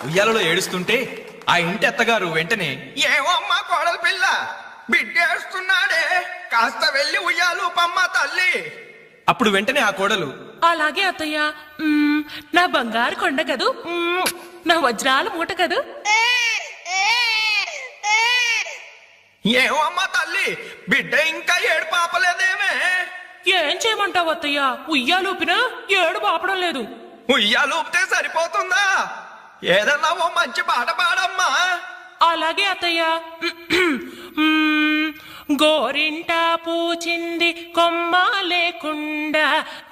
ఉయ్యాలలో ఏడుస్తుంటే ఆ ఇంటి అత్తగారు వెంటనే, ఏమో అమ్మా కోడలి పిల్ల, బిడ్డేస్తున్నాడే, కాస్త వెళ్ళి ఉయ్యాలు పమ్మ తల్లి. అప్పుడు వెంటనే ఆ కోడలు, అలాగే అత్తయ్య, నా బంగారు కొండ కదూ, నా వజ్రాల మూట కదూ. ఏమో అమ్మా తల్లి, బిడ్డ ఇంకా ఏడు పాపలేదేమే. ఏం చేయమంటావు అత్తయ్య, ఉయ్యాలూపినా ఏడు పాపడం లేదు. ఉయ్యాలు ఊపితే సరిపోతుందా? ఏదన్నా ఓ మంచి పాట పాడమ్మా. అలాగే అత్తయ్య. గోరింట పూచింది కొమ్మ లేకుండా,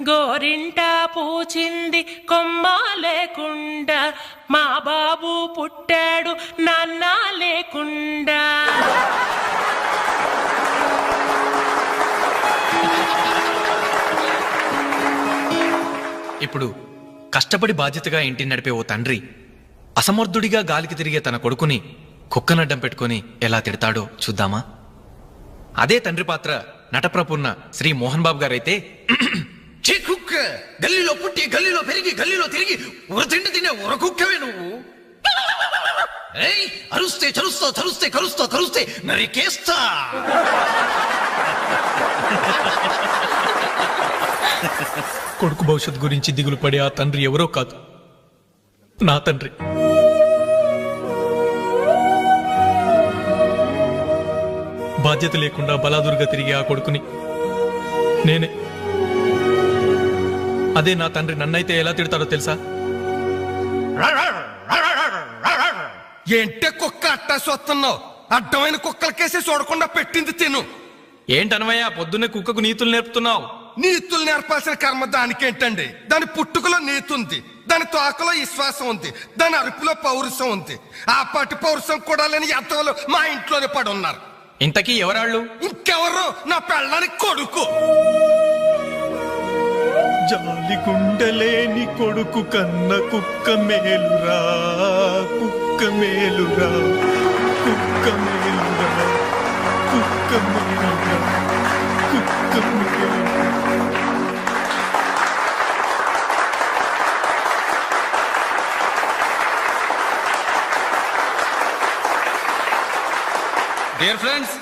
గోరింట పూచింది కొమ్మ లేకుండా, మా బాబు పుట్టాడు నాన్న లేకుండా. ఇప్పుడు కష్టపడి బాధ్యతగా ఇంటిని నడిపే ఓ తండ్రి అసమర్థుడిగా గాలికి తిరిగే తన కొడుకుని కుక్కనడ్డం పెట్టుకుని ఎలా తిడతాడో చూద్దామా? అదే తండ్రి పాత్ర నటప్రపూర్ణ శ్రీ మోహన్ బాబు గారైతే, కుక్క గల్లీలో పుట్టి గల్లీలో పెరిగి గల్లీలో తిరిగి ఉరతిండి తినే ఉరకుక్కవే నువ్వు. అరుస్తే చరుస్తా, చరుస్తే కరుస్తా, కరుస్తే నరికేస్తా. కొడుకు భవిష్యత్ గురించి దిగులు పడే ఆ తండ్రి ఎవరో కాదు, నా తండ్రి. బాధ్యత లేకుండా బలాదురుగా తిరిగే ఆ కొడుకుని నేనే. అదే నా తండ్రి నన్నైతే ఎలా తిడతాడో తెలుసా? ఏంటే కుక్క అట్టా సొస్తున్నావు? అడ్డమైన కుక్కలకేసి చూడకుండా పెట్టింది తిను. ఏంటనవయ్యా పొద్దున్నే కుక్కకు నీతులు నేర్పుతున్నావు? నీతులు నేర్పాల్సిన కర్మ దానికేంటండి? దాని పుట్టుకలో నీతి ఉంది, దాని తోకలో విశ్వాసం ఉంది, దాని అరుపులో పౌరుషం ఉంది. ఆ పాటి పౌరుషం కూడా లేని ఎంతలో మా ఇంట్లోనే పడి ఉన్నారు. ఇంతకీ ఎవరాళ్ళు? ఇంకెవరు? నా పెళ్ళానికి కొడుకు. జాలి గుండలేని కొడుకు కన్న కుక్క మేలురా, కుక్క మేలురా, కుక్క మేలురా, కుక్క మేలురా, కుక్క మేలురా. డియర్ ఫ్రెండ్స్,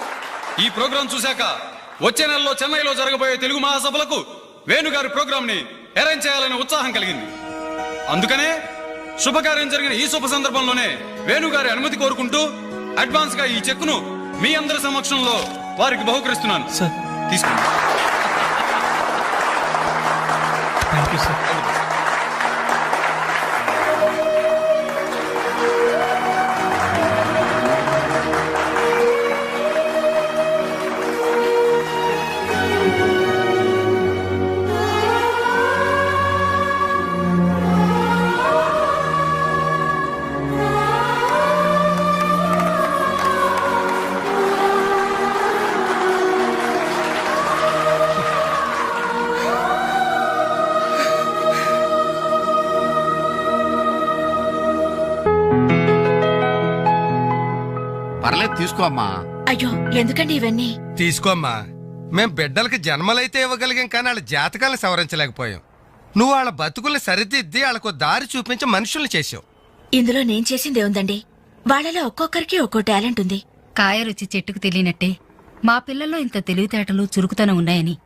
ఈ ప్రోగ్రాం చూశాక వచ్చే నెలలో చెన్నైలో జరగబోయే తెలుగు మహాసభలకు వేణుగారి ప్రోగ్రాం ని అరేంజ్ చేయాలనే ఉత్సాహం కలిగింది. అందుకనే శుభకార్యం జరిగిన ఈ శుభ సందర్భంలోనే వేణుగారి అనుమతి కోరుకుంటూ అడ్వాన్స్ గా ఈ చెక్కును మీ అందరి సమక్షంలో వారికి బహుకరిస్తున్నాను. సార్ తీసుకోండి. Thank you sir. పర్లేదు తీసుకో అమ్మా. అయ్యో ఎందుకండి ఇవన్నీ? తీసుకోమ్మా. మేం బిడ్డలకి జన్మలైతే ఇవ్వగలిగాం, కానీ వాళ్ళ జాతకాలను సవరించలేకపోయాం. నువ్వు వాళ్ళ బతుకుల్ని సరిదిద్ది వాళ్ళకు దారి చూపించి మనుషుల్ని చేసావు. ఇందులో నేను చేసిందే ఉందండి. వాళ్ళలో ఒక్కొక్కరికి ఒక్కో టాలెంట్ ఉంది. కాయ రుచి చెట్టుకు తెలియనట్టే మా పిల్లల్లో ఇంత తెలివితేటలు చురుకుతనం ఉన్నాయని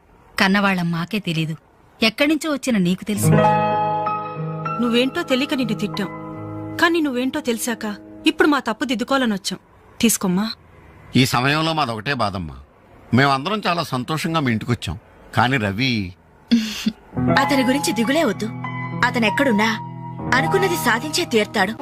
కన్నవాళ్ళం మాకే తెలీదు. ఎక్కడ్నుంచో వచ్చిన నీకు తెలిసి. నువ్వేంటో తెలియక నిన్ను తిట్టాం, కానీ నువ్వేంటో తెలిసాక ఇప్పుడు మా తప్పు దిద్దుకోవాలని వచ్చాం. తీసుకోమ్మా. ఈ సమయంలో మాదొకటే బాధమ్మా. మేమందరం చాలా సంతోషంగా మీ ఇంటికొచ్చాం, కానీ రవి అతని గురించి దిగులే వద్దు. అతనెక్కడున్నా అనుకున్నది సాధించే తీర్తాడు.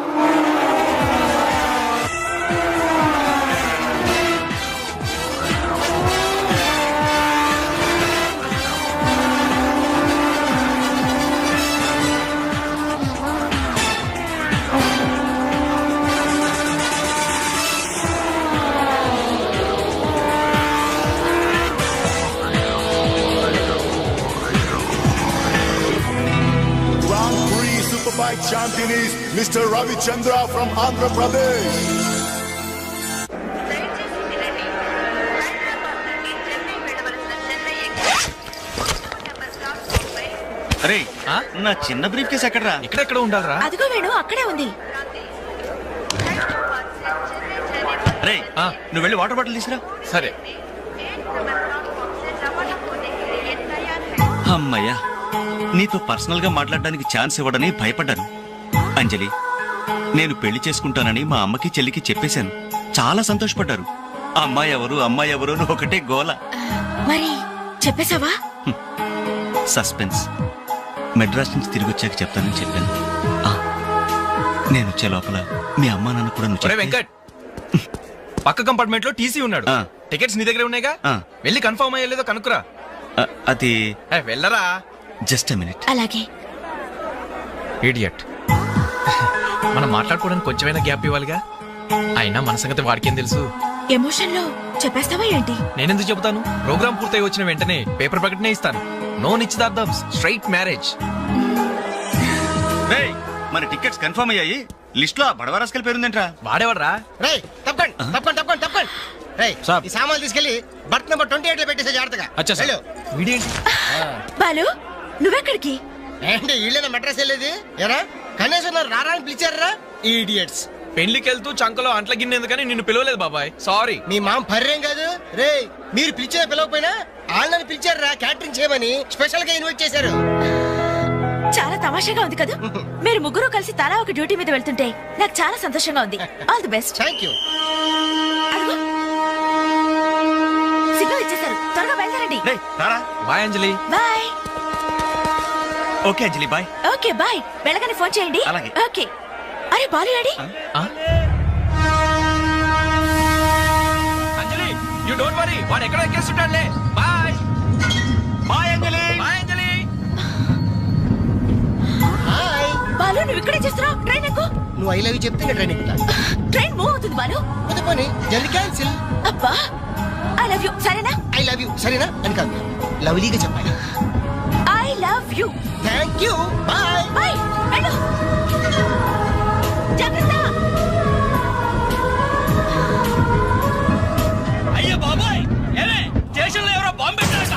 Superbike champion is Mr. Ravi Chandra from Andhra Pradesh. అరే నా చిన్న బ్రీఫ్ కేసు ఎక్కడరా? ఎక్కడెక్కడ ఉండాలరా? అదిగో వేణు, అక్కడే ఉంది. రే ఆ. నువ్వు వెళ్ళి వాటర్ బాటిల్ తీసుకురా. సరే. అమ్మయ్యా, నీతో పర్సనల్ గా మాట్లాడడానికి ఛాన్స్ ఇవ్వడని భయపడ్డాను. అంజలి, నేను పెళ్లి చేసుకుంటానని మా అమ్మకి చెల్లికి చెప్పేశాను. చాలా సంతోషపడ్డారు. అమ్మాయి ఎవరు అని ఒకటే గోల. మరి చెప్పేశావా? సస్పెన్స్. మెడ్రాస్ నుంచి తిరిగి వచ్చాక చెప్తానని చెప్పాను. ఆ, నేను వచ్చే లోపల మీ అమ్మా నాన్న కూడా నువ్వు ఒరే చెప్తే- వెంకట్, పక్క కంపార్ట్మెంట్ లో టీసీ ఉన్నాడు. ఆ. టికెట్స్ నీ దగ్గర ఉన్నాయిగా, ఆ. వెళ్ళి కన్ఫర్మ్ అయ్యలేదో కనుక్కురా. అది వెళ్ళరా. Just a minute. అలాగే. ఇడియట్. మనం మాట్లాడుకోవడానికి కొంచెమైనా గ్యాప్ ఇవ్వాలిగా. అయినా మన సంగతి వాడికేం తెలుసు. ఎమోషన్ లో చెప్పేస్తావా ఏంటి? నేనెందుకు చెబుతాను? ప్రోగ్రామ్ పూర్తయి వచ్చిన వెంటనే పేపర్ ప్రకటనే ఇస్తాను. నో నిశ్చితార్థం, స్ట్రైట్ మ్యారేజ్. రేయ్, మన టికెట్స్ కన్ఫర్మ్ అయ్యాయి. లిస్ట్ లో బడవరాస్కల్ పేరుందేంట్రా? వాడేవాడ్రా? రేయ్ తప్పకండి. రేయ్, ఈ సామాన్లు తీసుకెళ్లి బర్త్ నెంబర్ 28 లో పెట్టేసే జాగ్రత్తగా. అచ్చా సార్. వెళ్ళు. వీడేంటి? బాలు నువ్వెక్కడికి? ఏంటి వీళ్ళైనా మెడ్రస్ వెళ్ళేది? ఎరా కనీసం నన్ను రారా అని పిలిచారా? ఈడియట్స్. పెళ్లికి వెళ్తూ చంకలో అంట్ల గిన్నె ఎందుకని నిన్ను పిలవలేదు బాబాయ్, సారీ. మీ మామ పర్రేం కాదు. రేయ్, మీరు పిలిచినా పిలవకపోయినా వాళ్ళని పిలిచారా క్యాటరింగ్ చేయమని స్పెషల్ గా ఇన్వైట్ చేశారు. చాలా తమాషాగా ఉంది కదా. మీరు ముగ్గురు కలిసి తలా ఒక డ్యూటీ మీద వెళ్తుంటే నాకు చాలా సంతోషంగా ఉంది. All the best. Thank you. Signal ఇచ్చేశారు, త్వరగా బయలుదేరండి. రేయ్, రారా. Bye Anjali. Bye. Okay Anjali, bye. Okay bye. వెళ్ళగానే ఫోన్ చేయండి. అలాగే. ఓకే. అరే బాలు ఏడి? అంజలి, యు డోంట్ వరీ, వాడు ఎక్కడ ఎక్కేస్తుంటాడులే. Bye. Bye Anjali. Bye Anjali. Hi. Balu నువ్వు ఇక్కడే చేస్తున్నావు? ట్రైన్ ఎక్కు. నువ్వు ఐ లవ్ యూ చెప్తే నేను ట్రైన్ ఎక్కుతా. ట్రైన్ మూవ్ అవుతుంది బాలు. కొద్ది పోనీ జల్ది క్యాన్సిల్. అబ్బా ఐ లవ్ యూ. సరేనా? ఐ లవ్ యూ సరేనా అని కాదు, లవ్లీగా చెప్పాలి. I love you. Thank you. Bye. Bye. వెళ్ళు. జాగ్రత్త. అయ్యో బాబాయ్, ఏమే స్టేషన్ లో ఎవరో బాంబు పెట్టారట.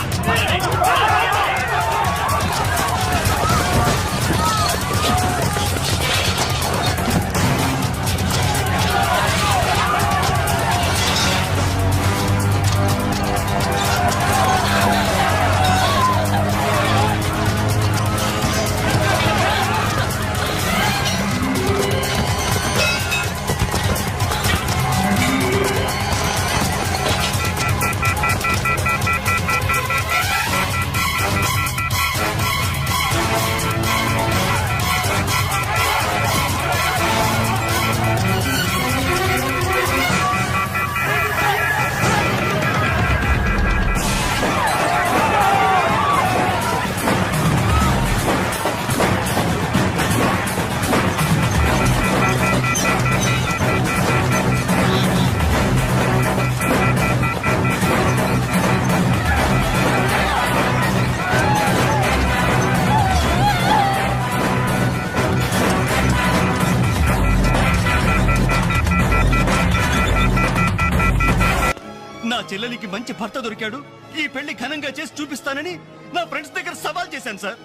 నా చెల్లెలికి మంచి భర్త దొరికాడు, ఈ పెళ్లి ఘనంగా చేసి చూపిస్తానని నా ఫ్రెండ్స్ దగ్గర సవాల్ చేశాను సార్.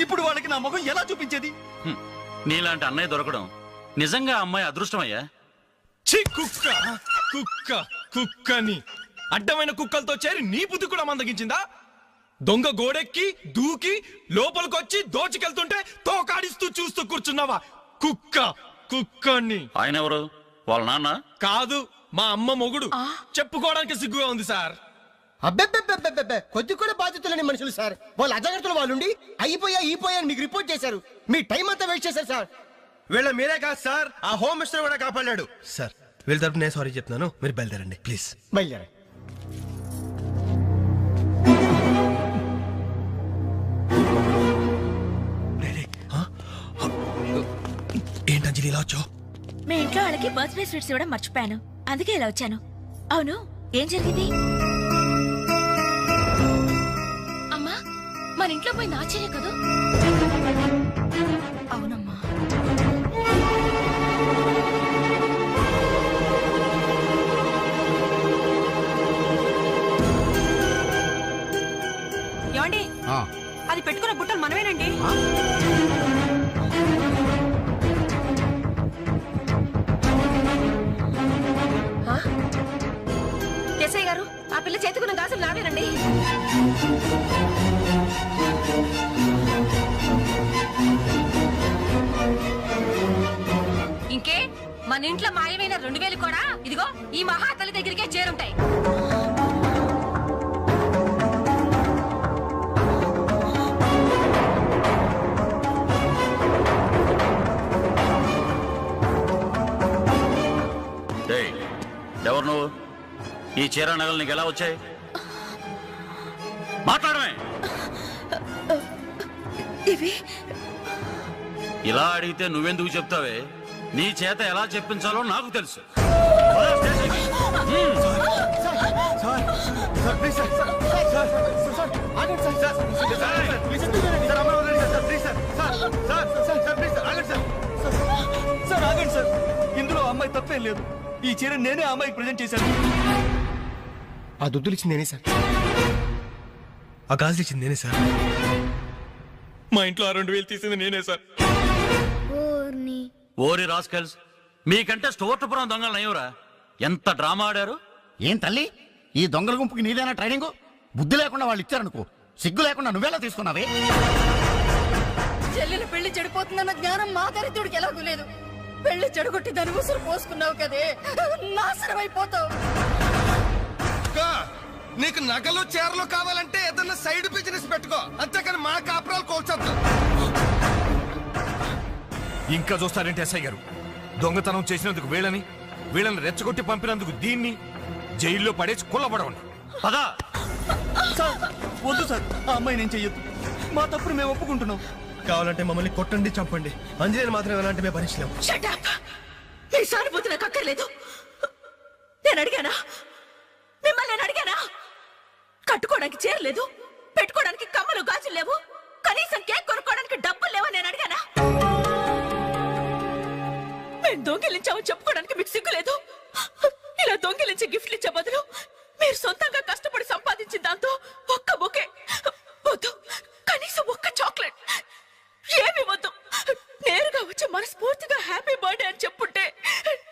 ఇప్పుడు వాళ్ళకి నా ముఖం ఎలా చూపించేది? నీలాంటి అన్నయ్య దొరకడం నిజంగా అమ్మాయి అదృష్టమయ్యా. ఛీ, కుక్క కుక్క కుక్కని అడ్డమైన కుక్కలతో చేరి నీ బుద్ధి కూడా మందగించిందా? దొంగ గోడెక్కి దూకి లోపలికొచ్చి దోచుకెళ్తుంటే తోకాడిస్తూ చూస్తూ కూర్చున్నావా? కుక్క కుక్కని. ఆయన ఎవరు? వాళ్ళ నాన్న కాదు, మా అమ్మ మొగుడు. చెప్పుకోవడానికి సిగ్గుగా ఉంది సార్. అబ్బెబ్బెబ్బెబ్బెబ్బె, కొద్ది కూడా బాధ్యతలేని మనుషులు సార్. వాళ్ళ అజాగ్రత్తలు వాళ్ళుండి అయిపోయా మీకు రిపోర్ట్ చేశారు. మీ టైం అంతా వేస్ట్ చేశారు సార్. వీళ్ళ మీరే కాదు సార్, ఆ హోమ్ మినిస్టర్ కూడా కాపాడాడు సార్. వీళ్ళ తరపు నేను సారీ చెప్తున్నాను, మీరు బయలుదేరండి ప్లీజ్. బయలుదేరా. ఏంటి అంజలి ఇలా వచ్చావు? మీ ఇంట్లో వాళ్ళకి బర్త్డే స్వీట్స్ ఇవ్వడం మర్చిపోయాను, అందుకే ఇలా వచ్చాను. అవును, ఏం జరిగింది? అమ్మా, మన ఇంట్లో పోయి నాచేలే కదా. అవునమ్మా. ఏమండి, అది పెట్టుకున్న బుట్టలు మనమేనండి. ఆ? ఆ పిల్ల చేతుకున్న గాజులు నావేనండి. ఇంకే మన ఇంట్లో మాయమైన 2000 కూడా ఇదిగో ఈ మహాతల్లి దగ్గరికే చేరుంటాయి. ఎవరు నువ్వు? ఈ చీర నగలు నీకు ఎలా వచ్చాయి? మాట్లాడమే. ఇవి ఇలా అడిగితే నువ్వెందుకు చెప్తావే? నీ చేత ఎలా చెప్పించాలో నాకు తెలుసు. ఇందులో అమ్మాయి తప్పేం లేదు. ఈ చీర నేనే అమ్మాయికి ప్రజెంట్ చేశాను. ఆ దుద్దులు ఇచ్చింది నేనే సార్. ఆ గాజులు ఇచ్చింది నేనే సార్. మా ఇంట్లో ఆ 2000 తీసింది నేనే సార్. ఓరి రాస్కల్స్, మీకంటే స్టోర్టపురం దొంగలు నయ్యవరా? ఎంత డ్రామా ఆడారు. ఏం తల్లి, ఈ దొంగల గుంపుకి నీదేనా ట్రైనింగ్? బుద్ధి లేకుండా వాళ్ళు ఇచ్చారనుకో, సిగ్గు లేకుండా నువ్వెలా తీసుకున్నావే? చెల్లెలు పెళ్లి చెడిపోతుందన్న జ్ఞానం మా దరిద్రుడికి ఎలాగూ లేదు. పెళ్లి చెడగొట్టి దాని ఉసురు పోసుకున్నావు కదే, నాశనం అయిపోతావు. నీకు నగలు చీరలు కావాలంటే ఏదన్నా సైడ్ బిజినెస్ పెట్టుకో, అంతేకాని మా కాపురాలు కోల్చొద్దు. ఇంకా చూస్తారంటే ఎస్ఐ గారు, దొంగతనం చేసినందుకు వీళ్ళని రెచ్చగొట్టి పంపినందుకు దీన్ని జైల్లో పడేసి కుల్లబడవండి. పదా వద్దు సార్, ఆ అమ్మాయి నేను చెయ్యొద్దు. మా తప్పును మేము ఒప్పుకుంటున్నాం. కావాలంటే మమ్మల్ని కొట్టండి, చంపండి. అంజలిని మాత్రం ఎలాంటి మేము భరించలేము. మీ సానుభూతి నాకు అక్కర్లేదు. నేను అడిగానా? మిమ్మల్ని నేను అడిగానా? కట్టుకోవడానికి చీర లేదు, పెట్టుకోవడానికి కమ్మలు గాజులు లేవు, కనీసం కేక్ కొనుక్కోవడానికి డబ్బులు లేవని నేను అడిగానా? మేము దొంగిలించామని చెప్పుకోవడానికి మీకు సిగ్గు లేదు. ఇలా దొంగిలించి గిఫ్ట్లు ఇచ్చే బదులు మీరు సొంతంగా కష్టపడి సంపాదించిన దాంతో ఒక్క బొకే వద్దు, కనీసం ఒక్క చాక్లెట్ ఏమి వద్దు, నేరుగా వచ్చి మనస్ఫూర్తిగా హ్యాపీ బర్త్డే అని చెప్పుంటే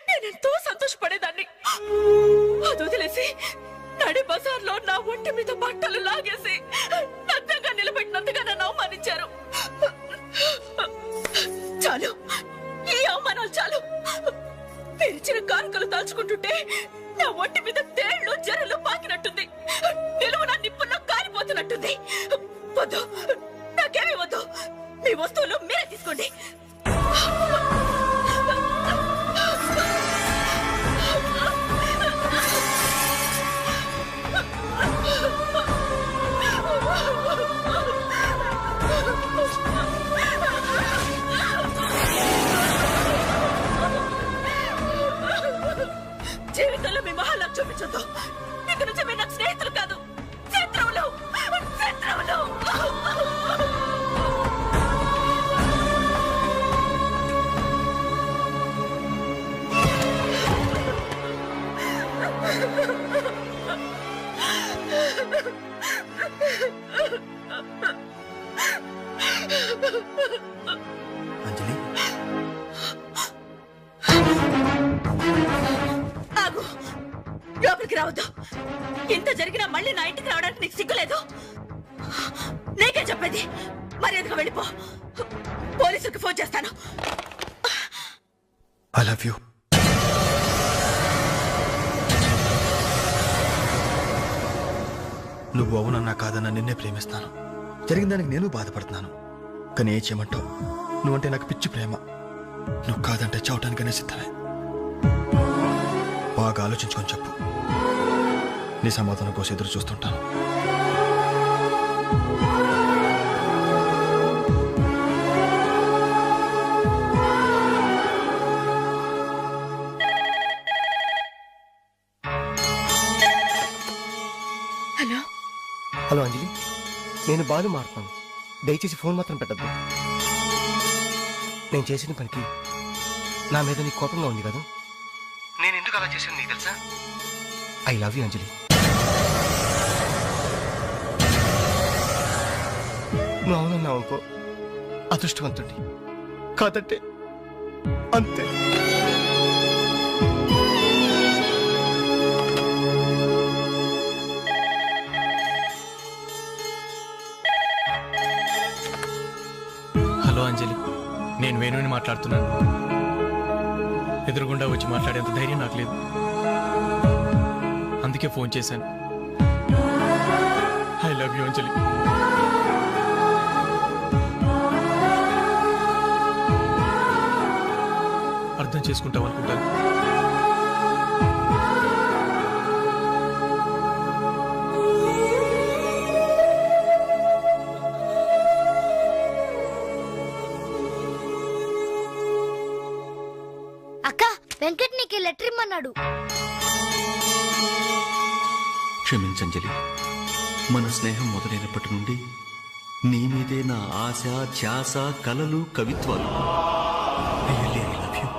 నేనెంతో సంతోషపడేదాన్ని. అది వదిలేసి నడి బజార్లో నా ఒంటి మీద బట్టలు లాగేసి నగ్నంగా నిలబెట్టినందుగా నన్ను అవమానించారు. చాలు, ఈ అవమానాలు చాలు. తెరిచిన కానుకలు దాల్చుకుంటుంటే నా ఒంటి మీద తేళ్లు జరలు పాకినట్టుంది, నిలువున నిప్పుల్లో కాలిపోతున్నట్టుంది. వద్దు, నాకేమీ వద్దు. మీ వస్తువులు మీరే తీసుకోండి. జీవితంలో మీ మహాలకు చూపించొద్దు. ఇక నుంచి మీరు నాకు స్నేహితులు కాదు, శత్రువులు. శత్రువులు. అంజలి, ఆగు, లోపలికి రావద్దు. ఇంత జరిగినా మళ్ళీ నా ఇంటికి రావడానికి నీకు సిగ్గులేదు? నీకే చెప్పేది, మర్యాదగా వెళ్ళిపో. పోలీసులకు ఫోన్ చేస్తాను. I love you. నువ్వు అవునన్నా కాదన్నా నిన్నే ప్రేమిస్తాను. జరిగిన దానికి నేను బాధపడుతున్నాను, కానీ ఏం చేయమంటావు? నువ్వంటే నాకు పిచ్చి ప్రేమ. నువ్వు కాదంటే చావటానికనే సిద్ధమే. బాగా ఆలోచించుకొని చెప్పు. నీ సమాధానం కోసం ఎదురు చూస్తుంటాను. హలో హలో అంజలి, నేను బాలు మారుతాను. దయచేసి ఫోన్ మాత్రం పెట్టద్దు. నేను చేసిన పనికి నా మీద నీకు కోపంగా ఉంది కదా? నేను ఎందుకు అలా చేశాను నీకు తెలుసా? ఐ లవ్ యూ అంజలి. నువ్వు అవునన్నావు అనుకో, అదృష్టవంతుడి. కాదంటే అంతే. మాట్లాడుతున్నాను. ఎదురుగుండా వచ్చి మాట్లాడేంత ధైర్యం నాకు లేదు. అందుకే ఫోన్ చేశాను. ఐ లవ్ యూ అంజలి. అర్థం చేసుకుంటాం అనుకుంటాను. అక్క, వెంకట్ నీకు లెటర్ ఇమ్మన్నాడు. క్షమించంజలి, మన స్నేహం మొదలైనప్పటి నుండి నీ మీదే నా ఆశ, ధ్యాస, కలలు, కవిత్వాలు. Really, I love you.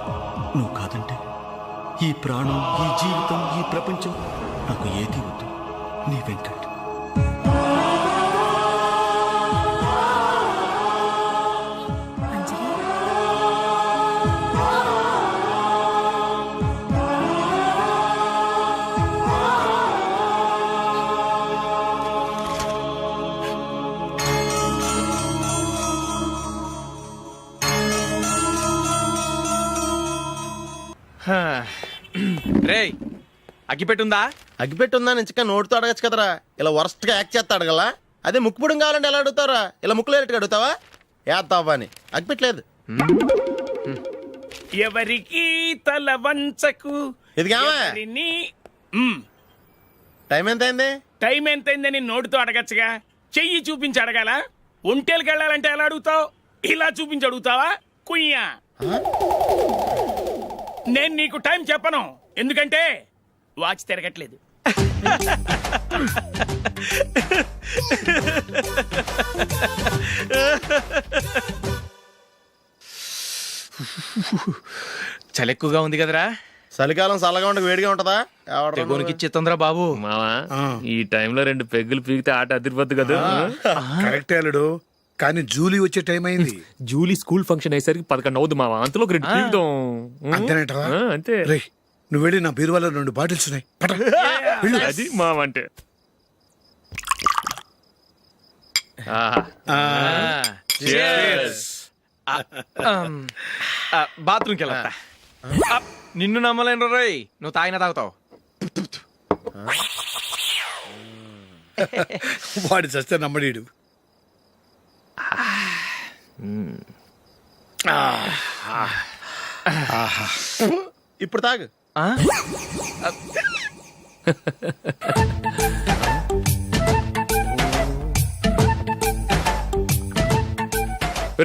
నువ్వు కాదంటే ఈ ప్రాణం, ఈ జీవితం, ఈ ప్రపంచం నాకు ఏది వద్దు. నీ వెంకట్. రేయ్, అగ్గిపెట్టుందా? అగ్గిపెట్టుందా నుంచి నోటితో అడగచ్చు కదరా. ఇలా వరస్ట్ గా యాక్ట్ చేస్తా అడగలా. అదే ముక్కు పుడం కావాలంటే ఎలా అడుగుతారా? ఇలా ముక్కులేటట్టుగా అడుగుతావా? ఏత్తావా అని. అగ్గిపెట్టలేదు. ఎవరికి తల వంచకు. ఇది టైం ఎంత అయింది? టైం ఎంతైందని నోటితో అడగచ్చుగా. చెయ్యి చూపించి అడగాల. ఒంటేలకు వెళ్ళాలంటే ఎలా అడుగుతావు? ఇలా చూపించి అడుగుతావా? కుయ్యా. నేను నీకు టైం చెప్పను, ఎందుకంటే వాచ్ తిరగట్లేదు. చలి ఎక్కువగా ఉంది కదరా. చలికాలం చల్లగా ఉండక వేడిగా ఉంటదా? ఇచ్చేతుందిరా బాబు. మావా, ఈ టైంలో 2 పెగ్గులు పీకితే ఆట అదిరిపోద్దు కదా. కరెక్ట్ అల్లుడు, కానీ జూలీ వచ్చే టైం అయింది. జూలీ స్కూల్ ఫంక్షన్ అయ్యేసరికి 11 అవుద్దు మావా. అంతలో 2 పీకుదాం. అంతేనేటవా? అంతే. రేయ్, నువ్వు వెళ్ళి నా బీరువాలో 2 బాటిల్స్ ఉన్నాయి. అది మావా అంటే. బాత్రూమ్కి వెళ్ళా. నిన్ను నమ్మలేను రోయ్, నువ్వు తాగినా తాగుతావు. వాడి చస్తే నమ్మడీడు. ఇప్పుడు తాగు.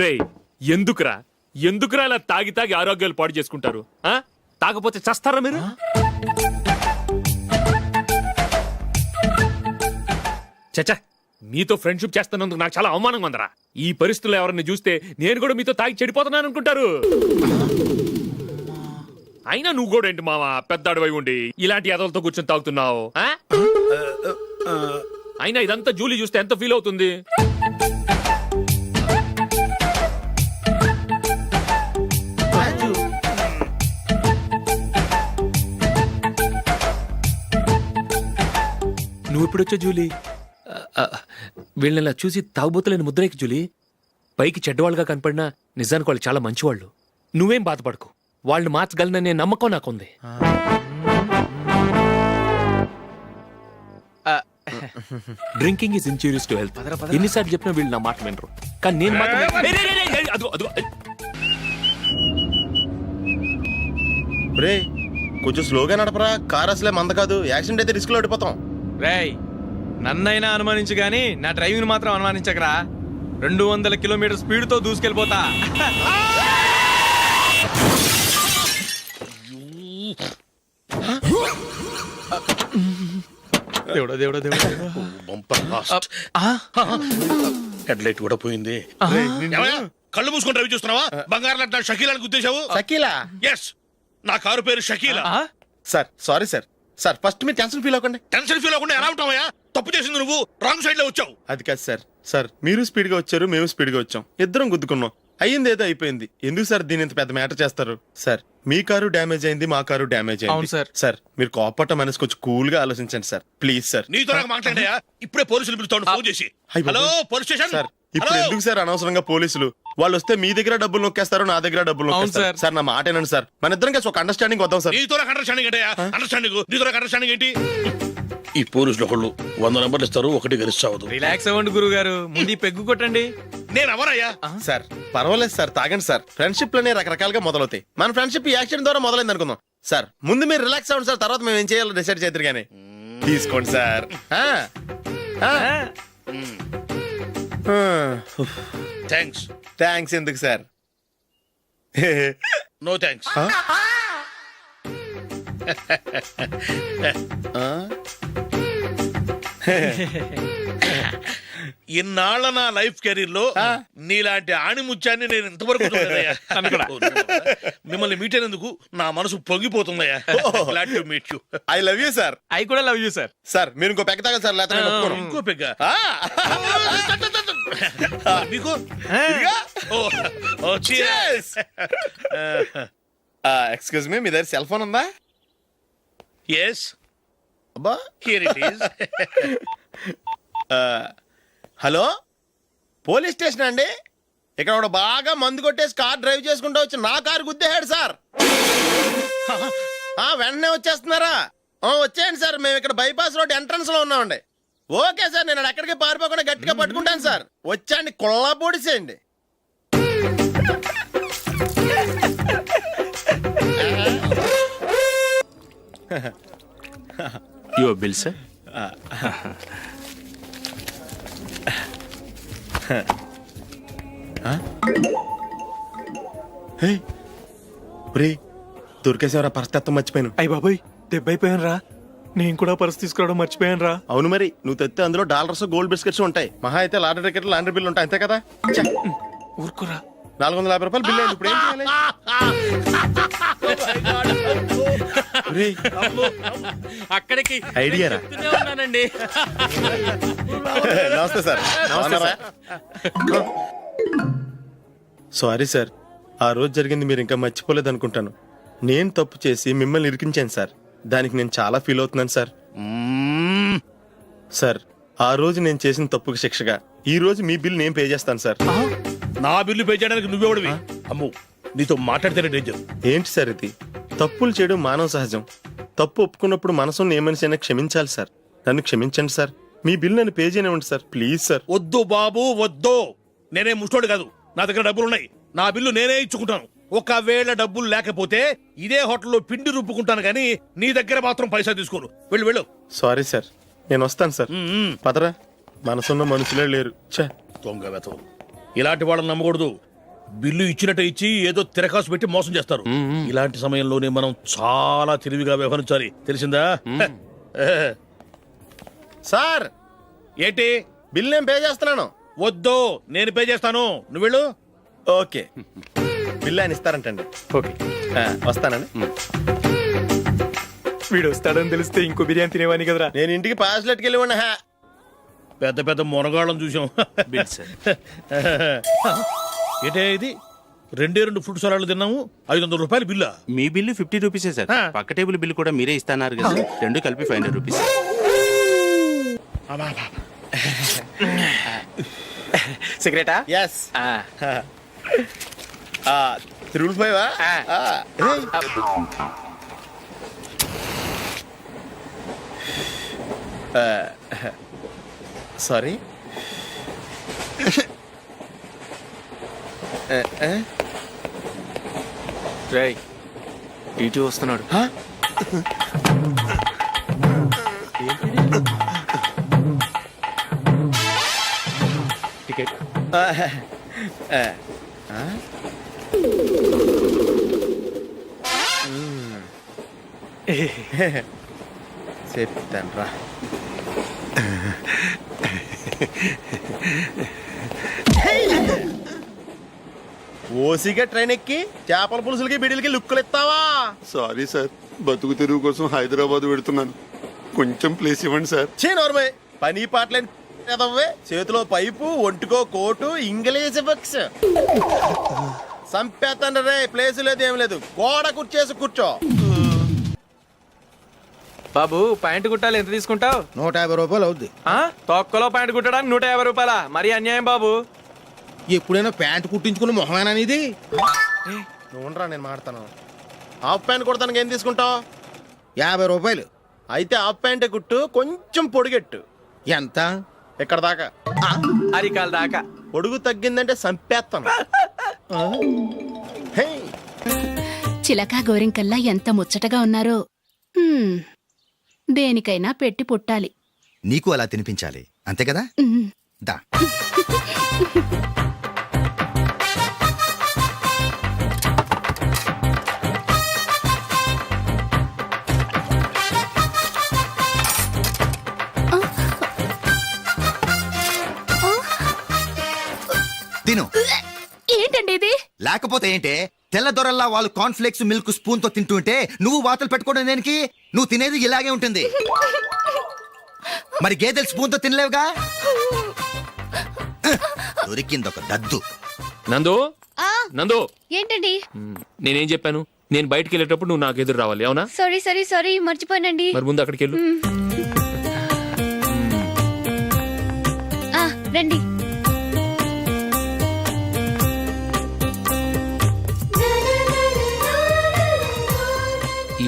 రేయ్, ఎందుకురా ఇలా తాగి తాగి ఆరోగ్యాలు పాడు చేసుకుంటారు? తాగపోతే చస్తారా మీరు? చచ్చా, మీతో ఫ్రెండ్షిప్ చేస్తున్నందుకు నాకు చాలా అవమానంగా ఉందరా. ఈ పరిస్థితుల్లో ఎవరిని చూస్తే నేను కూడా మీతో తాగి చెడిపోతున్నాను అనుకుంటారు. అయినా నువ్వు కూడా ఏంటి మావా, పెద్ద అడవై ఉండి ఇలాంటి ఎదలతో కూర్చొని తాగుతున్నావు? అయినా ఇదంతా జూలీ చూస్తే ఎంత ఫీల్ అవుతుంది? నువ్వు ఎప్పుడొచ్చా జూలీ? వీళ్ళని చూసి తాగుబోతులేని ముద్రేకి జూలీ. పైకి చెడ్డవాళ్ళుగా కనపడినా నిజానికి వాళ్ళు చాలా మంచివాళ్ళు. నువ్వేం బాధపడకు, వాళ్ళని మార్చగలననే నమ్మకం నాకుంది. Drinking is injurious to health. ఎన్నిసార్లు చెప్పినా వీళ్ళు నా మాట వినరు. కానీ నేను మాత్రం రే, కొంచెం స్లోగా నడపరా. కార్ అసలే మంద కాదు. యాక్సిడెంట్ అయితే రిస్క్ లో ఓడిపోతాం. రేయ్, నన్నైనా అనుమానించు గాని నా డ్రైవింగ్ మాత్రం అనుమానించకరా. 200 కిలోమీటర్ స్పీడ్ తో దూసుకెళ్ళిపోతా. దేవుడా దేవుడా దేవుడా. హెడ్ లైట్ కూడా పోయింది. కళ్ళు మూసుకొని రవి చూస్తున్నావా? బంగారం లాంటి షకీలాని గుర్తించావు? షకీలా? ఎస్, నా కారు పేరు Shakeela. Sir sorry sir. Sir first మీరు టెన్షన్ ఫీల్ అవ్వకండి. టెన్షన్ ఫీల్ అవ్వకుండా ఎలా ఉంటావా? తప్పు చేసింది నువ్వు, రాంగ్ సైడ్ లో వచ్చావు. అది కాదు సార్. సార్ మీరు స్పీడ్ గా వచ్చారు, మేము స్పీడ్ గా వచ్చాం. ఇద్దరం గుద్దుకున్నాం. అయ్యింది ఏదో అయిపోయింది. ఎందుకు సార్ దీని ఇంత పెద్ద మ్యాటర్ చేస్తారు? సార్ మీ కారు డ్యామేజ్ అయింది, మా కారు డ్యామేజ్ అయింది. సార్. సార్ మీరు కోపట్ట మనసు కొంచెం కూల్ గా ఆలోచించండి సార్, ప్లీజ్ సార్. నీతో నాకు మాట్లాడాయా? ఇప్పుడే పోలీసులు పిలుస్తాను, ఫోన్ చేసి. Hello police station sir. ఇప్పుడు ఎందుకు సార్ అనవసరంగా పోలీసులు? వాళ్ళు వస్తే మీ దగ్గర డబ్బులు నొక్కేస్తారు, నా దగ్గర డబ్బులు నొక్కేస్తారు. సార్ నా మాట ఏనండి సార్, మన ఇద్దరం కలిసి ఒక అండర్స్టాండింగ్ వద్దాం సార్. నీతో అండర్స్టాండింగ్ అంటే అండర్స్టాండింగ్ ఏంటి? ఈ పోలీసులు ఒకళ్ళు 100 నెంబర్లు ఇస్తారు, ఒకటి గెలిచావదు. రిలాక్స్ అవ్వండి గురువు గారు, ముందు ఈ పెగ్గు కొట్టండి. నేను ఎవరయ్యా? సార్ పర్వాలేదు సార్, తాగండి సార్. ఫ్రెండ్షిప్ లోనే రకరకాలుగా మొదలవుతాయి. మన ఫ్రెండ్షిప్ ఈ యాక్సిడెంట్ ద్వారా మొదలైంది అనుకుందాం. సార్ ముందు మీరు రిలాక్స్ అవ్వండి సార్, తర్వాత మేము ఏం చేయాలో డిసైడ్ చేద్దరు కానీ. తీసుకోండి సార్. థ్యాంక్స్ ఎందుకు సార్? No thanks. ఇన్నాళ్ళ నా లైఫ్ కెరీర్ లో నీలాంటి ఆణిముత్యాన్ని నేను ఇంతవరకు చూడలేదయ్యా. మిమ్మల్ని మీట్ అయినందుకు నా మనసు పొంగిపోతుందయ్యా. Glad to meet you. I love you sir. I కూడా లవ్ యూ సార్. సార్ మీరు ఇంకో పెగ్గ తాగండి సార్, లేకపోతే నేను ఒప్పుకోను. ఇంకో పెగ్గ మీకు? ఎక్స్క్యూజ్ మీ, మీ దగ్గర సెల్ ఫోన్ ఉందా? ఎస్. అబ్బా, here it is. Hello, police station అండి. ఇక్కడ ఒకడు బాగా మందు కొట్టేసి కార్ డ్రైవ్ చేసుకుంటూ వచ్చి నా కారు గుద్దేశాడు సార్. వెంటనే వచ్చేస్తున్నారా? వచ్చేయండి సార్, మేము ఇక్కడ బైపాస్ రోడ్ ఎంట్రన్స్ లో ఉన్నామండి. ఓకే సార్, నేను ఎక్కడికి పారిపోకుండా గట్టిగా పట్టుకుంటాను సార్. వచ్చాండి, కుళ్ళా పొడిసేయండి. Your bill sir. దొరికేసేవరా, పరిస్థితి మర్చిపోయాను. అయ్య బాబాయ్, దెబ్బైపోయాను రా. నేను కూడా పర్స్ తీసుకురావడం మర్చిపోయాను రా. అవును మరి, నువ్వు తెస్తే అందులో డాలర్స్, గోల్డ్ బిస్కెట్స్ ఉంటాయి. మహా అయితే లాటరీ టికెట్, లాండ్రీ బిల్లు ఉంటాయి, అంతే కదా. ఊరుకురా. 450 రూపాయలు బిల్లు అయింది. ఇప్పుడు ఏం చేయాలి? అక్కడికి ఐడియా రా. ఉన్నానండి. నమస్తే సార్. సారీ సార్, ఆ రోజు జరిగింది మీరు ఇంకా మర్చిపోలేదు అనుకుంటాను. నేను తప్పు చేసి మిమ్మల్ని ఇరికించాను సార్. దానికి నేను చాలా ఫీల్ అవుతున్నాను సార్. సార్, ఆ రోజు నేను చేసిన తప్పుకి శిక్షగా ఈ రోజు మీ బిల్ నేను పే చేస్తాను సార్. నా బిల్లు పే చేయడానికి నువ్వెవడివి? అమ్ము, నీతో మాట్లాడితేనే డేంజర్. ఏంటి సార్ ఇది? తప్పులు చేయడం మానవ సహజం. తప్పు ఒప్పుకున్నప్పుడు మనసుని ఏ మనిషి అయినా క్షమించాలి సార్. నన్ను క్షమించండి సార్. మీ బిల్ నన్ను పే చేయనివ్వండి సార్, ప్లీజ్ సార్. వద్దు బాబు, వద్దు. నేనే ముష్టోడు కాదు, నా దగ్గర డబ్బులు ఉన్నాయి. నా బిల్లు నేనే ఇచ్చుకుంటాను. ఒకవేళ డబ్బులు లేకపోతే ఇదే హోటల్లో పిండి రుబ్బుకుంటాను, కానీ నీ దగ్గర మాత్రం పైసా తీసుకోను. వెళ్ళు వెళ్ళు. సారీ సార్, నేను వస్తాను సార్. పదరా, మనసున్న మనుషులే లేరు. దొంగ వెతవు. ఇలాంటి వాళ్ళని నమ్మకూడదు. బిల్లు ఇచ్చినట్టు ఇచ్చి ఏదో తిరకాసు పెట్టి మోసం చేస్తారు. ఇలాంటి సమయంలోనే మనం చాలా తెలివిగా వ్యవహరించాలి, తెలిసిందా? సార్, ఏంటి? బిల్ నేను పే చేస్తున్నాను. వద్దు, నేను పే చేస్తాను, నువ్వు వెళ్ళు. ఓకే, బిల్ ఆయన ఇస్తారంటండి. ఓకే, వస్తానండి. వీడు వస్తాడని తెలిస్తే ఇంకో బిర్యానీ తినేవాని కదరా. నేను ఇంటికి పాస్లెట్కి వెళ్ళి ఉన్నా. పెద్ద పెద్ద మునగాళ్ళం చూసాం. ఏంటే ఇది? 2 ఫ్రూట్ సలాడ్లు తిన్నాము, 500 రూపాయలు బిల్లా? మీ బిల్లు 50 రూపీసే సార్. పక్క టేబుల్ బిల్లు కూడా మీరే ఇస్తాన్నారు కదా, రెండు కలిపి 500 రూపీస్. సిగరెటా? ఎస్. 355. సారీ. రేయ్, టీటీ వస్తున్నాడు. టికెట్. చెప్తాను రా. ఓసిగా ట్రైన్ ఎక్కి చేపల పులుసులకి బిడిలకి లుక్కులు ఇస్తావా? సారీ సార్, బతుకు తెరువు కోసం హైదరాబాద్ పెడుతున్నాను. కొంచెం ప్లేస్ ఇవ్వండి సార్. నోర్మే, పని పాటలేని చేతిలో పైపు, ఒంటికో కోటు, ఇంగ్లీష్ బుక్స్. సంపేతండ్రి రే, ప్లేస్ లేదు ఏం లేదు, గోడ కుర్చేసి కూర్చో. బాబు, ప్యాంటు కుట్టాలి, ఎంత తీసుకుంటావు? 150 రూపాయలు అవుద్ది. తొక్కలో ప్యాంటు కుట్టడానికి 150 రూపాయల? మరి అన్యాయం బాబు. ఎప్పుడైనా ప్యాంట్ కుట్టించుకున్న మొహమేనా ఇది? నువ్వురా, నేను మాడతాను. హాఫ్ ప్యాంట్ కుడతానికి ఏం తీసుకుంటావు? 50 రూపాయలు. అయితే హాఫ్ ప్యాంటే కుట్టు, కొంచెం పొడిగెట్టు. ఎంత? ఇక్కడ దాకా, అరికాల దాకా. పొడుగు తగ్గిందంటే సంపేస్తాను. హే, చిలకా గోరింకల్లా ఎంత ముచ్చటగా ఉన్నారో. దేనికైనా పెట్టి పుట్టాలి. నీకు అలా తినిపించాలి, అంతే కదా? దా. తిను. ఏంటండి ఇది? లేకపోతే ఏంటే, తెల్లదొరల్లా వాళ్ళు కార్న్ఫ్లేక్స్ మిల్క్ స్పూన్ తో తింటుంటే నువ్వు వాతలు పెట్టుకోవడం దేనికి? నువ్వు తినేది ఇలాగే ఉంటుంది. మరి గేదెలు స్పూన్ తో తినలేవుగా. దొరికిందొక దద్దు. నందు, నందు, ఏంటండి? నేనేం చెప్పాను? నేను బయటికి వెళ్ళేటప్పుడు నువ్వు నాకు ఎదురు రావాలి, అవునా? సారీ మర్చిపోయానండి. మరి ముందు అక్కడికి వెళ్ళు. రండి.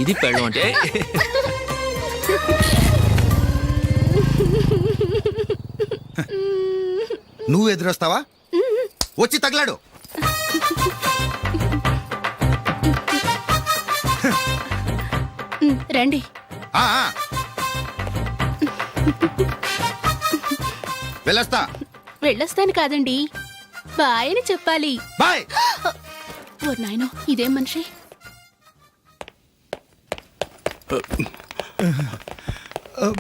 ఇది పెళ్ళం అంటే. నువ్వు ఎదురొస్తావా? వచ్చి తగలాడు. రండి. వెళ్ళొస్తా. వెళ్ళొస్తాను కాదండి, బాయ్ అని చెప్పాలి. బాయ్. ఓ నాయనో, ఇదేం మనిషి?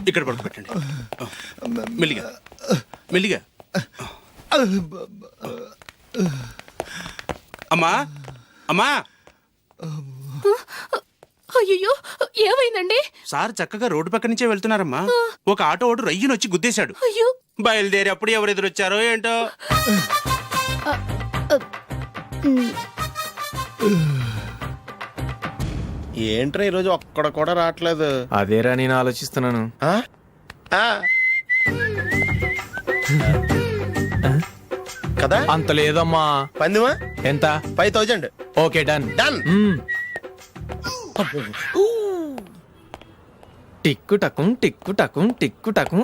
ఇక్కడ పడుకోబెట్టండి. మెల్లిగా మెల్లిగా. అమ్మా అమ్మా. అయ్యో, ఏమైందండి? సార్ చక్కగా రోడ్డు పక్క నుంచే వెళ్తున్నారమ్మా. ఒక ఆటో ఓడు రయ్యనొచ్చి గుద్దేశాడు. అయ్యో. బయలుదేరి అప్పుడు ఎవరు ఎదురొచ్చారో ఏంటో. ఏంట్రా ఈరోజు ఒక్కడ కూడా రావట్లేదు? అదేరా నేను ఆలోచిస్తున్నాను. కదా అంత లేదమ్మా. పందిమా ఎంత? 5000. Okay, done. టిక్కు టకుం టిక్కు టకుం టిక్కు టకుం.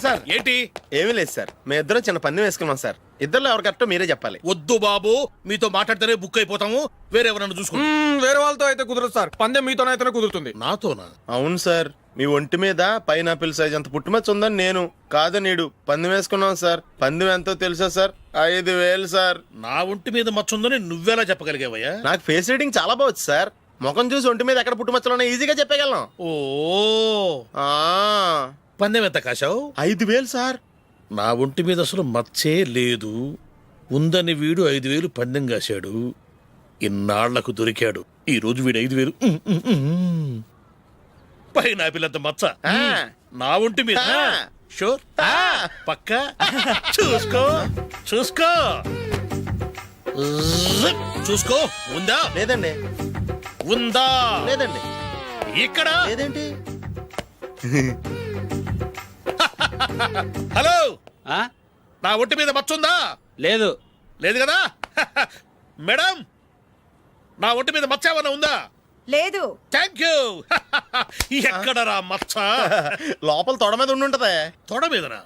సార్ ఏంటి? ఏమీ లేదు సార్, మేము ఇద్దరం చిన్న పందెం వేసుకున్నాం సార్. ఇద్దరు ఎవరు కరెక్టో మీరే చెప్పాలి. వద్దు బాబు, మీతో మాట్లాడితేనే బుక్ అయిపోతాము. వేరెవరన్నా చూసుకుంటాం. వేరే వాళ్ళతో అయితే కుదరదు సార్, పందెం మీతోనైతేనే కుదురుతుంది. నాతోనా? అవును సార్, మీ ఒంటి మీద పైనాపిల్ సైజ్ అంత పుట్టుమచ్చ ఉందని నేను కాదు నీడు పందెం వేసుకున్నాం సార్. పందెం ఎంతో తెలుసా సార్? 5000 సార్. నా ఒంటి మీద మచ్చ ఉందని నువ్వెలా చెప్పగలిగావయ్యా? నాకు ఫేస్ రీడింగ్ చాలా బాగుంది సార్. ముఖం చూసి ఒంటి మీద ఎక్కడ పుట్టుమచ్చలో ఈజీగా చెప్పగలను. ఓ, పందెం ఎంత కాశావు? 5000 సార్. నా ఒంటి మీద అసలు మచ్చే లేదు. ఉందని వీడు 5000 పందెం కాశాడు. ఇన్నాళ్లకు దొరికాడు. ఈ రోజు వీడు 5000. పైన పిల్లంత మచ్చ నా ఒంటి మీద. షూర్? పక్క చూసుకో చూసుకో చూసుకో. ఉందా? లేదండి. ఉందా? లేదండి. ఇక్కడ లేదేంటి? హలో, నా ఒంటి మీద మచ్చుందా? లేదు. లేదు కదా? మేడం, నా ఒంటి మీద మచ్చ ఏమన్నా ఉందా? లేదు. Thank you. ఎక్కడరా మచ్చ? లోపల తొడ మీద ఉండుంటదే. తొడ మీదనా?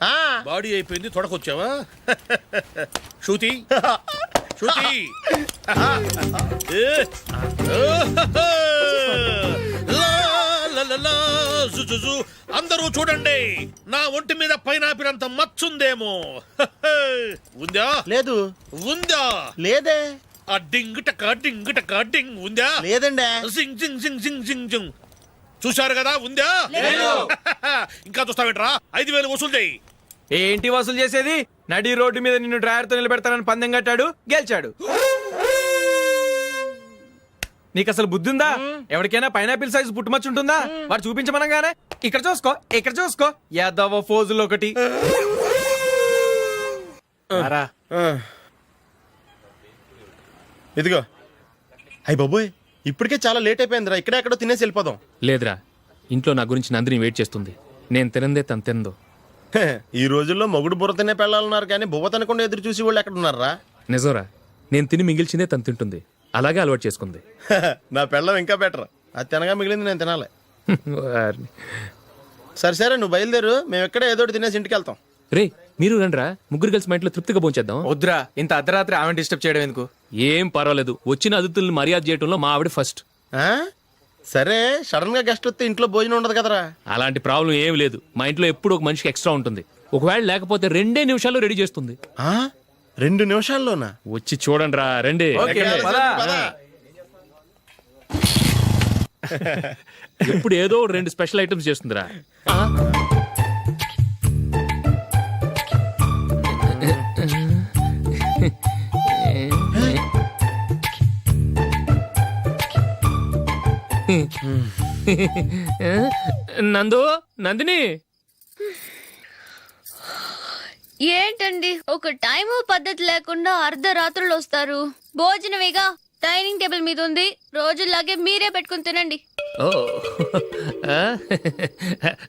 బాడీ అయిపోయింది, తొడకొచ్చావా? శృతి శృతి. అందరూ చూడండి, నా ఒంటి మీద పైనాపిల్ అంత మచ్చుందేమో. ఉందా? లేదు. ఉందా? లేదే. ఆ డింగ్ టక డింగ్ టక డింగ్ ఉందా? లేదండి. జింగ్ జింగ్ జింగ్ జింగ్ జింగ్ జింగ్. చూశారు కదా? ఉందా? ఇంకా చూస్తావేంట్రా? 5000 వసూలు చేయి. ఏంటి వసూలు చేసేది? నడి రోడ్డు మీద నిన్ను డ్రైవర్ తో నిలబెడతానని పందెం కట్టాడు, గెలిచాడు. నీకు అసలు బుద్ధి ఉందా? ఎవరికైనా పైనాపిల్ సైజ్ పుట్టుమచ్చు ఉంటుందా? వాడు చూపించమనగానే ఇక్కడ చూసుకో, ఇక్కడ చూసుకో, యాదవ ఫోజులు ఒకటి. ఇదిగో. అయ్య బాబోయ్, ఇప్పటికే చాలా లేట్ అయిపోయిందిరా. ఇక్కడే ఎక్కడో తినేసి వెళ్ళిపోదాం. లేదురా, ఇంట్లో నా గురించి నందిని వెయిట్ చేస్తుంది. నేను తినందే తను తిందో. ఈ రోజుల్లో మొగుడు బుర్ర తినే పెళ్ళాలన్నారు కానీ బువ్వ తినకుండా ఎదురు చూసి వాళ్ళు ఎక్కడ ఉన్నారా? నిజంరా, నేను తిని మిగిల్చిందే తను తింటుంది. అలాగే అలవాటు చేసుకుంది. నా పెళ్ళం ఇంకా బెటర్. అది తినగా మిగిలింది నేను తినాలి. వారిని. సరే సరే, నువ్వు బయలుదేరు. మేము ఎక్కడే ఏదో ఒకటి తినేసి ఇంటికి వెళ్తాం. రే మీరు రండిరా, ముగ్గురు కలిసి మా ఇంట్లో తృప్తిగా పోంచేద్దాం. వద్దురా, ఇంత అర్ధరాత్రి ఆమె డిస్టర్బ్ చేయడం ఎందుకు? ఏం పర్వాలేదు, వచ్చిన అతిథుల్ని మర్యాద చేయడంలో మా ఆవిడ ఫస్ట్. ఆ? సరే, సడన్ గా గెస్ట్ వస్తే ఇంట్లో భోజనం ఉండదు కదరా. అలాంటి ప్రాబ్లం ఏం లేదు. మా ఇంట్లో ఎప్పుడు ఒక మనిషికి ఎక్స్ట్రా ఉంటుంది. ఒకవేళ లేకపోతే 2 నిమిషాల్లో రెడీ చేస్తుంది. 2 నిమిషాల్లోనా? వచ్చి చూడండి రా, రండి. ఎప్పుడు ఏదో 2 స్పెషల్ ఐటమ్స్ చేస్తుందిరా. నందు, నందిని, ఏంటండి ఒక టైము పద్ధతి లేకుండా అర్ధరాత్రులు వస్తారు? భోజనమేగా డైనింగ్ టేబుల్ మీద ఉంది, రోజులాగే మీరే పెట్టుకుని తినండి. ఓ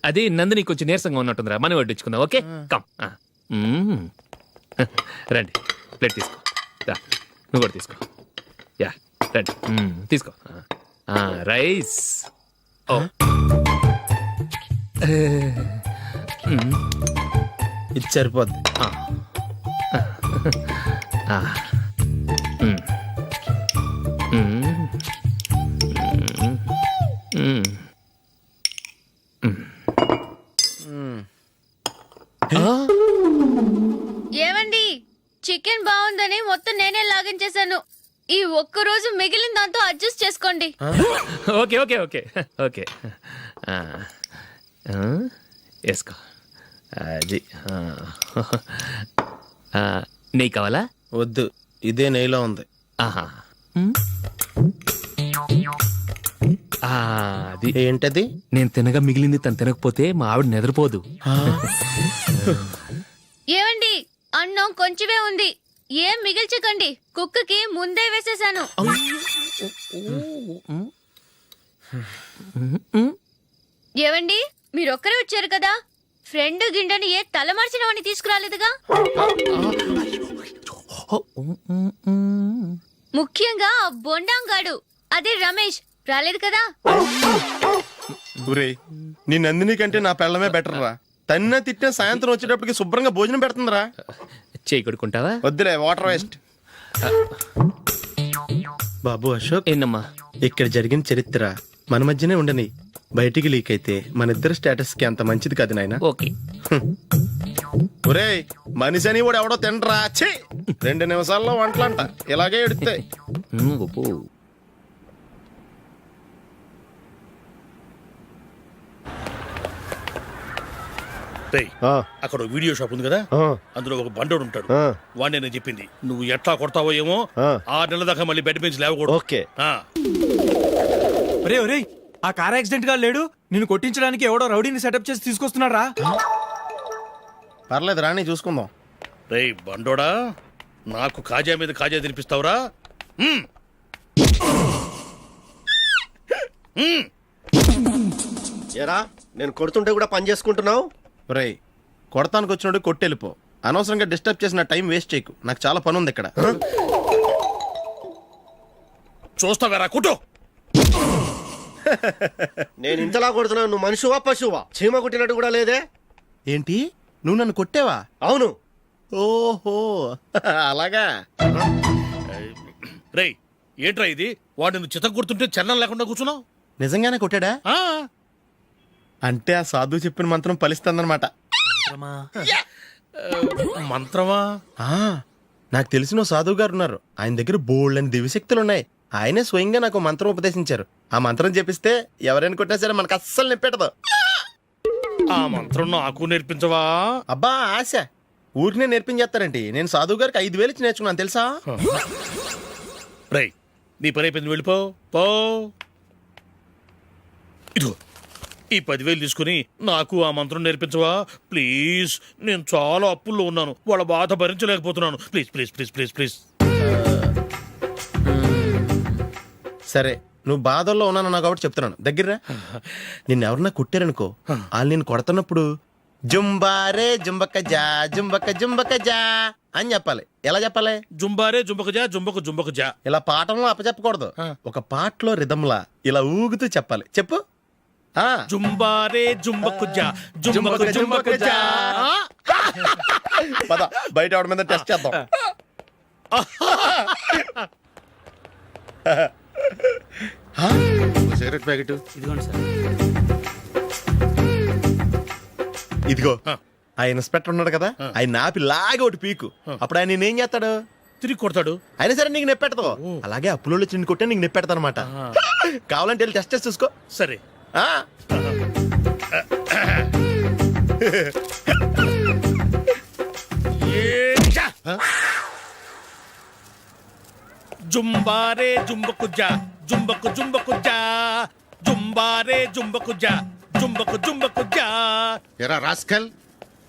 అది నందిని కొంచెం నీరసంగా ఉన్నట్టుందిరా, మనం వడ్డించుకుందాం. Okay come. రండి, ప్లేట్ తీసుకో. నువ్వు కూడా తీసుకో. యా రండి, తీసుకో. రైస్. ఓ ఇది సరిపోద్ది. ఏమండి, చికెన్ బాగుందని మొత్తం నేనే లాగించేశాను. ఈ ఒక్కరోజు మిగిలిన దాంతో అడ్జస్ట్ చేసుకోండి. ఓకే ఓకే ఓకే ఓకే, వేసుకో. అది నెయ్యి కావాలా? వద్దు, ఇదే నెయ్యిలో ఉంది. ఆహా, అది ఏంటది? నేను తినగా మిగిలింది తను తినకపోతే మా ఆవిడ నిద్రపోదు. ఏమండి, అన్నం కొంచెమే ఉంది, ఏం మిగిల్చకండి. కుక్కకి ముందే వేసేసాను. ఏవండి, మీరొక్కరే వచ్చారు కదా, ఫ్రెండ్ గిండెని ఏ తలమార్చిన వాడిని తీసుకురాలేదుగా? ముఖ్యంగా బొండాంగాడు, అదే రమేష్, రాలేదు కదా? ఊరే, నీ నందిని కంటే నా పెళ్ళమే బెటర్ రా. తన్న తిట్టిన సాయంత్రం వచ్చేటప్పటికి శుభ్రంగా భోజనం పెడుతుందిరా. చేయి కొడుకుంటావా? వద్దులే, వాటర్ వేస్ట్. బాబు అశోక్, ఏంటమ్మా ఇక్కడ జరిగిన చరిత్ర మన మధ్యనే ఉండని, బయటికి లీక్ అయితే మన ఇద్దరు స్టేటస్ కి అంత మంచిది కాదు నాయన. ఓకే. ఒరే, మనిషి అని కూడా ఎవడో తినరా. 2 నిమిషాల్లో వంటలంట, ఇలాగే ఎడితే. అక్కడ వీడియో షాప్ ఉంది కదా, అందులో ఒక బండోడు ఉంటాడు. వాడిని నేను చెప్పింది నువ్వు ఎట్లా కొడతావో ఏమో, 6 నెలల దాకా మళ్ళీ బెడ్ నుంచి లేవకూడదు. ఓకే. ఒరే ఒరే, ఆ కార్ యాక్సిడెంట్ గా లేడు, నిన్ను కొట్టించడానికి ఎవడో రౌడీని సెటప్ చేసి తీసుకొస్తున్నాడు రా. పర్లేదు రాని, చూసుకుందాం. రేయ్ బండోడా, నాకు కాజా మీద కాజా తినిపిస్తావురా? ఏరా, నేను కొడుతుంటే కూడా పని చేసుకుంటున్నావు? రేయ్, కొడతానికి వచ్చినోడు కొట్టెళ్ళిపో. అనవసరంగా డిస్టర్బ్ చేసిన టైం వేస్ట్ చేయకు, నాకు చాలా పని ఉంది ఇక్కడ. చూస్తావేరా కుట్టు. నేను ఇంతలా కొడుతున్నావు, నువ్వు మనిషివా పశువా? చీమ కుట్టినట్టు కూడా లేదే. ఏంటి, నువ్వు నన్ను కొట్టావా? అవును. ఓహో అలాగా. రేయ్ ఏంట్రా ఇది, వాడు నువ్వు చిత్త కొడుతుంటే చలనం లేకుండా కూర్చున్నావు? నిజంగానే కొట్టాడా? అంటే ఆ సాధువు చెప్పిన మంత్రం ఫలిస్తుందన్నమాట. మంత్రమా? నాకు తెలిసిన సాధువు గారు ఉన్నారు, ఆయన దగ్గర బోల్డని దివ్యశక్తులు ఉన్నాయి. ఆయనే స్వయంగా నాకు మంత్రం ఉపదేశించారు. ఆ మంత్రం చెప్పిస్తే ఎవరైనా కొట్టినా సరే మనకు అస్సలు నిప్పెట్టదు. ఆ మంత్రం నాకు నేర్పించవా? అబ్బా ఆశ, ఊరినే నేర్పించేస్తారండి. నేను సాధువు గారికి 5,000 ఇచ్చి నేర్చుకున్నాను తెలుసా. రేయ్, నీ పని అయిపోయింది, వెళ్ళిపో. పో. ఇదిగో ఈ 10,000 తీసుకుని నాకు ఆ మంత్రం నేర్పించవా ప్లీజ్? నేను చాలా అప్పుల్లో ఉన్నాను, వాళ్ళ బాధ భరించలేకపోతున్నాను. Please please please please please. సరే, నువ్వు బాధల్లో ఉన్నాను నాకు కాబట్టి చెప్తున్నాను. దగ్గర నిన్ను ఎవరన్నా కుట్టారనుకో, వాళ్ళు నేను కొడుతున్నప్పుడు జుంబారే జుంబక జా జుంబక జుంబక జా అని చెప్పాలి. ఎలా చెప్పాలి? జుంబారే జుంబకు జా జుంబకు జుంబకు జా. ఇలా పాఠంలో అప్పచెప్పకూడదు, ఒక పాటలో రిధంలా ఇలా ఊగుతూ చెప్పాలి. చెప్పు. జుంబారే జుంబకు జా జుంబకు జుంబకు జా. పద బయట ఆవిడ మీద టెస్ట్ చేద్దాం. సిగరెట్ ప్యాకెట్ ఇదిగోండి సార్. ఇదిగో ఆ ఇన్స్పెక్టర్ ఉన్నాడు కదా, ఆయన నాపి లాగే ఒకటి పీకు. అప్పుడు ఆయన నేనేం చేస్తాడు? తిరిగి కొడతాడు. అయినా సరే నీకు నెప్పెడతావు. అలాగే అప్పులో చిన్న కొట్టే నీకు నెప్పెడతా అనమాట. కావాలంటే వెళ్ళి టెస్ట్ చేసి చూసుకో. సరే. జుంబారే జుంబకు జా జుంబకు జుంబకు జా జుంబారే జుంబకు జా జుంబకు జుంబకు జా. ఎరా రాస్కల్,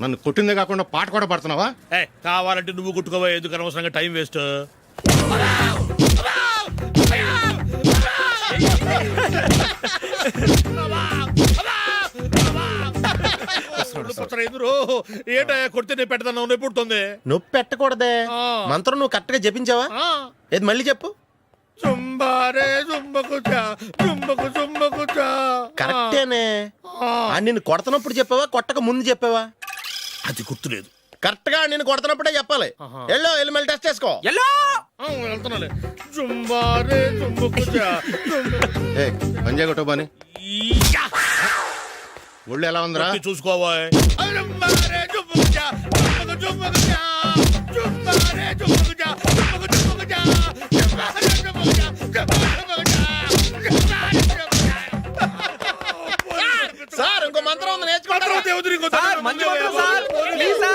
నన్ను కొట్టిందే కాకుండా పాట కూడా పడుతున్నావా? కావాలంటే నువ్వు కొట్టుకోవా, ఎందుకు అనవసరంగా టైం వేస్ట్. ఏంటో కొడితే నేను పెడతాను, నొప్పి పుడుతుంది. నొప్పి పెట్టకూడదే. మంత్రం నువ్వు కరెక్ట్ గా జపించావా? ఏది మళ్ళీ చెప్పు. జుంబారే జుంబకు జా జుంబకు జుంబకు జా. కరెక్టేనే. నిన్ను కొడుతున్నప్పుడు చెప్పావా, కొట్టక ముందు చెప్పావా? అది గుర్తులేదు. కరెక్ట్ గా నేను కొడుతున్నప్పుడే చెప్పాలి. వెళ్ళి మళ్ళీ టెస్ట్ చేసుకో. వెళ్తున్నాలే. జుంబారే జుంబకు జా. పంజా కొట్టు బాని. ఒళ్ళు ఎలా ఉందిరా చూసుకోవా. జుంబారే జుంబకు జా జుంబకు జుంబకు జా.